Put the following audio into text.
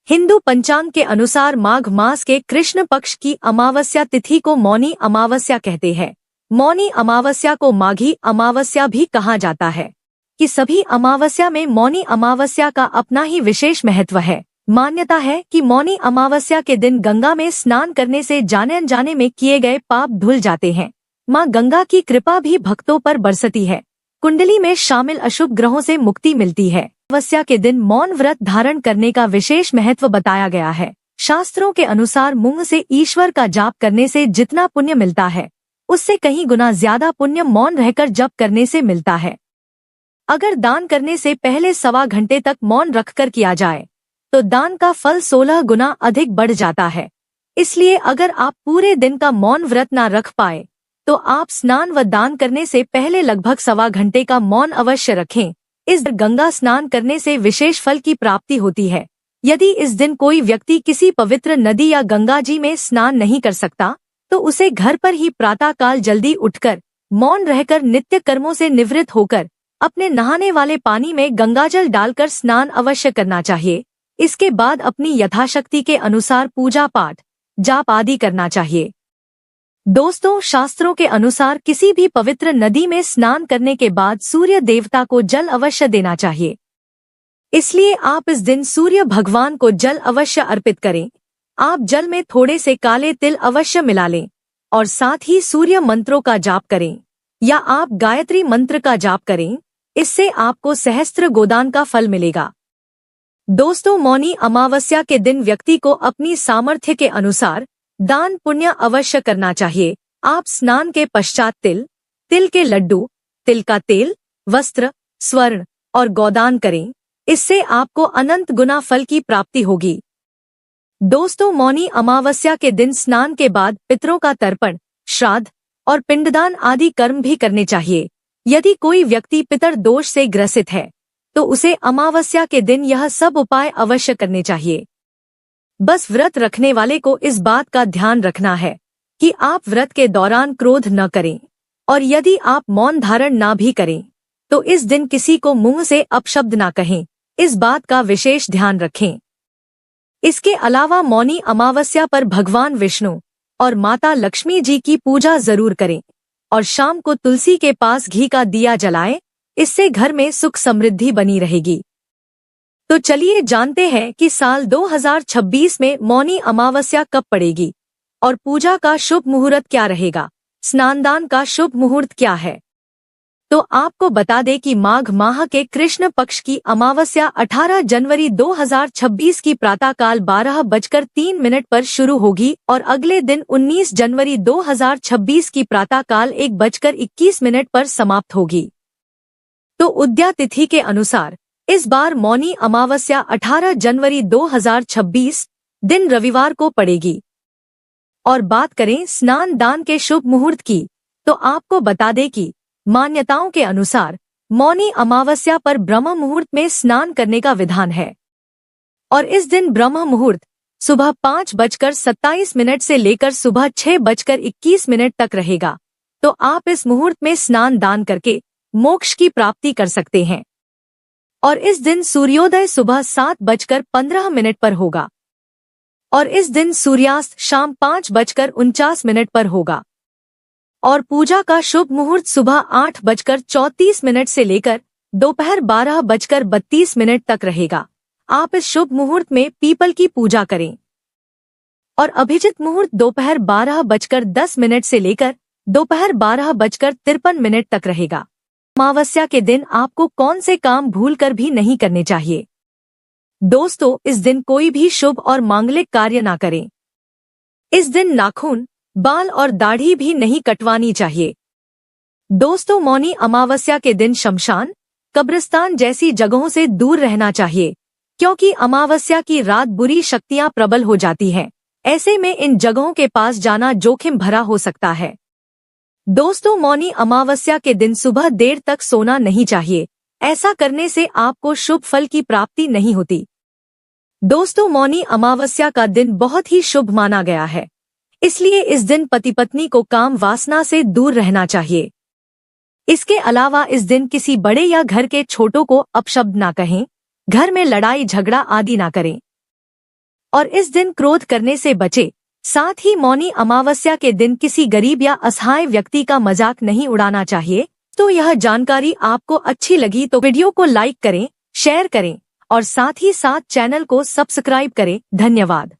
हिंदू पंचांग के अनुसार माघ मास के कृष्ण पक्ष की अमावस्या तिथि को मौनी अमावस्या कहते हैं। मौनी अमावस्या को माघी अमावस्या भी कहा जाता है। कि सभी अमावस्या में मौनी अमावस्या का अपना ही विशेष महत्व है। मान्यता है कि मौनी अमावस्या के दिन गंगा में स्नान करने से जाने अनजाने में किए गए पाप धुल जाते हैं। माँ गंगा की कृपा भी भक्तों पर बरसती है। कुंडली में शामिल अशुभ ग्रहों से मुक्ति मिलती है। अमावस्या के दिन मौन व्रत धारण करने का विशेष महत्व बताया गया है। शास्त्रों के अनुसार मुंह से ईश्वर का जाप करने से जितना पुण्य मिलता है, उससे कहीं गुना ज्यादा पुण्य मौन रहकर जप करने से मिलता है। अगर दान करने से पहले 1.25 घंटे तक मौन रखकर किया जाए तो दान का फल 16 गुना अधिक बढ़ जाता है। इसलिए अगर आप पूरे दिन का मौन व्रत न रख पाए तो आप स्नान व दान करने से पहले लगभग 1.25 घंटे का मौन अवश्य रखें। इस दिन गंगा स्नान करने से विशेष फल की प्राप्ति होती है। यदि इस दिन कोई व्यक्ति किसी पवित्र नदी या गंगा जी में स्नान नहीं कर सकता तो उसे घर पर ही प्रातःकाल जल्दी उठकर मौन रहकर नित्य कर्मों से निवृत्त होकर अपने नहाने वाले पानी में गंगाजल डालकर स्नान अवश्य करना चाहिए। इसके बाद अपनी यथाशक्ति के अनुसार पूजा पाठ जाप आदि करना चाहिए। दोस्तों, शास्त्रों के अनुसार किसी भी पवित्र नदी में स्नान करने के बाद सूर्य देवता को जल अवश्य देना चाहिए। इसलिए आप इस दिन सूर्य भगवान को जल अवश्य अर्पित करें। आप जल में थोड़े से काले तिल अवश्य मिला लें और साथ ही सूर्य मंत्रों का जाप करें या आप गायत्री मंत्र का जाप करें। इससे आपको सहस्त्र गोदान का फल मिलेगा। दोस्तों, मौनी अमावस्या के दिन व्यक्ति को अपनी सामर्थ्य के अनुसार दान पुण्य अवश्य करना चाहिए। आप स्नान के पश्चात तिल के लड्डू, तिल का तेल, वस्त्र, स्वर्ण और गोदान करें। इससे आपको अनंत गुना फल की प्राप्ति होगी। दोस्तों, मौनी अमावस्या के दिन स्नान के बाद पितरों का तर्पण, श्राद्ध और पिंडदान आदि कर्म भी करने चाहिए। यदि कोई व्यक्ति पितर दोष से ग्रसित है तो उसे अमावस्या के दिन यह सब उपाय अवश्य करने चाहिए। बस व्रत रखने वाले को इस बात का ध्यान रखना है कि आप व्रत के दौरान क्रोध न करें और यदि आप मौन धारण ना भी करें तो इस दिन किसी को मुंह से अपशब्द ना कहें। इस बात का विशेष ध्यान रखें। इसके अलावा मौनी अमावस्या पर भगवान विष्णु और माता लक्ष्मी जी की पूजा जरूर करें और शाम को तुलसी के पास घी का दिया जलाएं। इससे घर में सुख समृद्धि बनी रहेगी। तो चलिए जानते हैं कि साल 2026 में मौनी अमावस्या कब पड़ेगी और पूजा का शुभ मुहूर्त क्या रहेगा, स्नानदान का शुभ मुहूर्त क्या है। तो आपको बता दें कि माघ माह के कृष्ण पक्ष की अमावस्या 18 जनवरी 2026 की प्रातःकाल 12:03 पर शुरू होगी और अगले दिन 19 जनवरी 2026 की प्रातःकाल 1:21 पर समाप्त होगी। तो उदया तिथि के अनुसार इस बार मौनी अमावस्या 18 जनवरी 2026 दिन रविवार को पड़ेगी। और बात करें स्नान दान के शुभ मुहूर्त की, तो आपको बता दें कि मान्यताओं के अनुसार मौनी अमावस्या पर ब्रह्म मुहूर्त में स्नान करने का विधान है और इस दिन ब्रह्म मुहूर्त सुबह 5:27 से लेकर सुबह 6:21 तक रहेगा। तो आप इस मुहूर्त में स्नान दान करके मोक्ष की प्राप्ति कर सकते हैं। और इस दिन सूर्योदय सुबह 7:15 पर होगा और इस दिन सूर्यास्त शाम 5:49 पर होगा और पूजा का शुभ मुहूर्त सुबह 8:34 से लेकर दोपहर 12:32 तक रहेगा। आप इस शुभ मुहूर्त में पीपल की पूजा करें और अभिजित मुहूर्त दोपहर 12:10 से लेकर दोपहर 12:53 तक रहेगा। अमावस्या के दिन आपको कौन से काम भूलकर भी नहीं करने चाहिए। दोस्तों, इस दिन कोई भी शुभ और मांगलिक कार्य ना करें। इस दिन नाखून, बाल और दाढ़ी भी नहीं कटवानी चाहिए। दोस्तों, मौनी अमावस्या के दिन शमशान, कब्रिस्तान जैसी जगहों से दूर रहना चाहिए क्योंकि अमावस्या की रात बुरी शक्तियां प्रबल हो जाती हैं। ऐसे में इन जगहों के पास जाना जोखिम भरा हो सकता है। दोस्तों, मौनी अमावस्या के दिन सुबह देर तक सोना नहीं चाहिए। ऐसा करने से आपको शुभ फल की प्राप्ति नहीं होती। दोस्तों, मौनी अमावस्या का दिन बहुत ही शुभ माना गया है। इसलिए इस दिन पति पत्नी को काम वासना से दूर रहना चाहिए। इसके अलावा इस दिन किसी बड़े या घर के छोटों को अपशब्द ना कहें, घर में लड़ाई झगड़ा आदि ना करें। और इस दिन क्रोध करने से बचे। साथ ही मौनी अमावस्या के दिन किसी गरीब या असहाय व्यक्ति का मजाक नहीं उड़ाना चाहिए। तो यह जानकारी आपको अच्छी लगी तो वीडियो को लाइक करें, शेयर करें और साथ ही साथ चैनल को सब्सक्राइब करें। धन्यवाद।